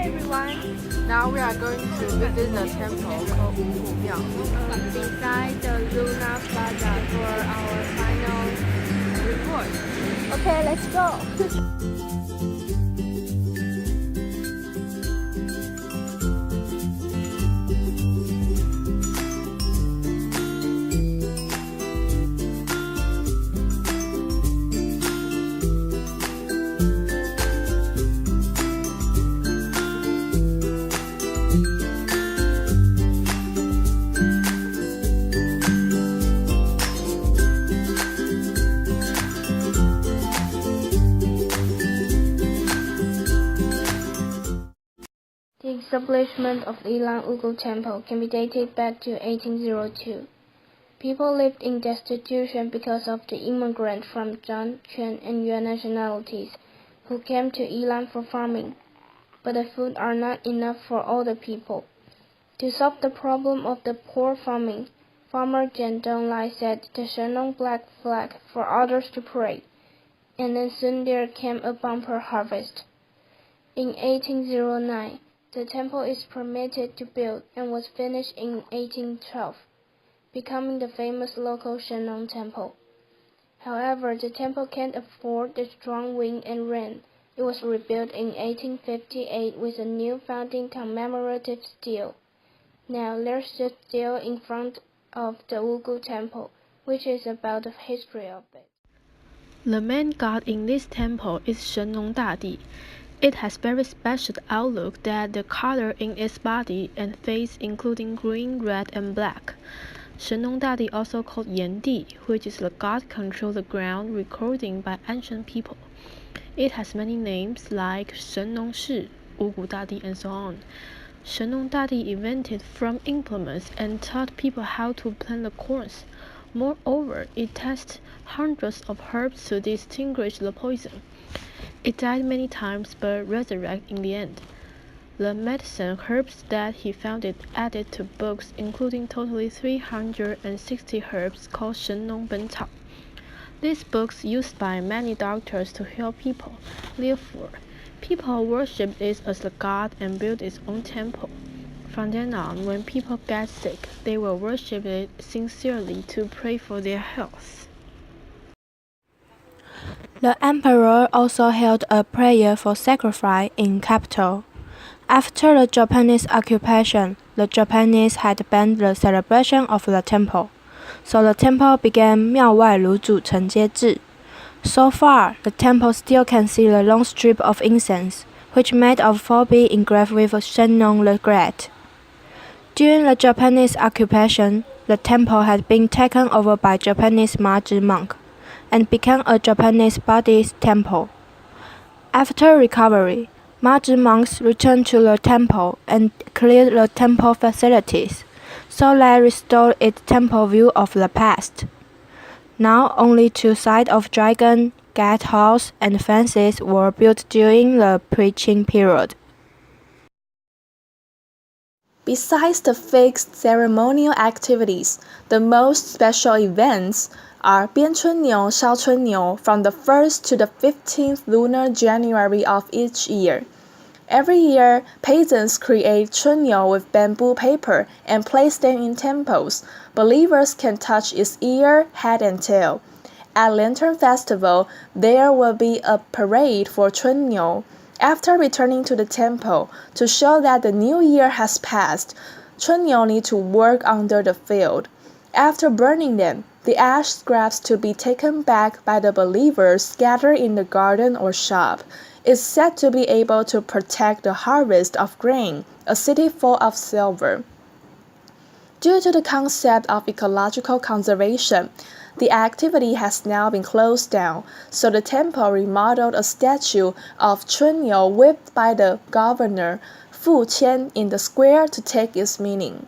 everyone! Now we are going to visit the temple called Miao beside the Luna Plaza for our final report. Okay, let's go! The establishment of Ilan Ugu Temple can be dated back to 1802. People lived in destitution because of the immigrants from Zhang, Quan, and Yuan nationalities who came to Ilan for farming. But the food are not enough for all the people. To solve the problem of the poor farming, farmer Jian Donglai set the Shenong black flag for others to pray, and then soon there came a bumper harvest. In 1809, the temple is permitted to build and was finished in 1812, becoming the famous local Shenong temple. However, the temple can't afford the strong wind and rain. It was rebuilt in 1858 with a new founding commemorative stele. Now there's the stele in front of the Ugu temple, which is about the history of it. The main god in this temple is Shenong Dadi. It has very special outlook that the color in its body and face including green, red, and black. Shenong Dadi, also called Yan Di, which is the god control the ground recording by ancient people. It has many names like Shenong Shi, Ugu Dadi, and so on. Shenong Dadi invented from implements and taught people how to plant the corns. Moreover, it tested hundreds of herbs to distinguish the poison. It died many times but resurrected in the end. The medicine herbs that he found it added to books including totally 360 herbs called Shenong Ben Cao. These books used by many doctors to heal people. Therefore, people worship it as a god and build its own temple. From then on, when people get sick, they will worship it sincerely to pray for their health. The emperor also held a prayer for sacrifice in capital. After the Japanese occupation, the Japanese had banned the celebration of the temple, so the temple began 庙外如主承接制. So far, the temple still can see the long strip of incense, which made of 4B engraved with Shenong the Great. During the Japanese occupation, the temple had been taken over by Japanese Ma-Zhi monk and became a Japanese Buddhist temple. After recovery, Ma-Zhi monks returned to the temple and cleared the temple facilities, so they restored its temple view of the past. Now only 2 sides of dragon, gatehouse, and fences were built during the preaching period. Besides the fixed ceremonial activities, the most special events are 编春牛, 烧春牛 from the 1st to the 15th lunar January of each year. Every year, peasants create 春牛 with bamboo paper and place them in temples. Believers can touch its ear, head, and tail. At Lantern Festival, there will be a parade for 春牛. After returning to the temple, to show that the new year has passed, 春牛 need to work under the field. After burning them, the ash scraps to be taken back by the believers scattered in the garden or shop is said to be able to protect the harvest of grain, a city full of silver. Due to the concept of ecological conservation, the activity has now been closed down, so the temple remodeled a statue of 春牛whipped by the governor Fu Qian in the square to take its meaning.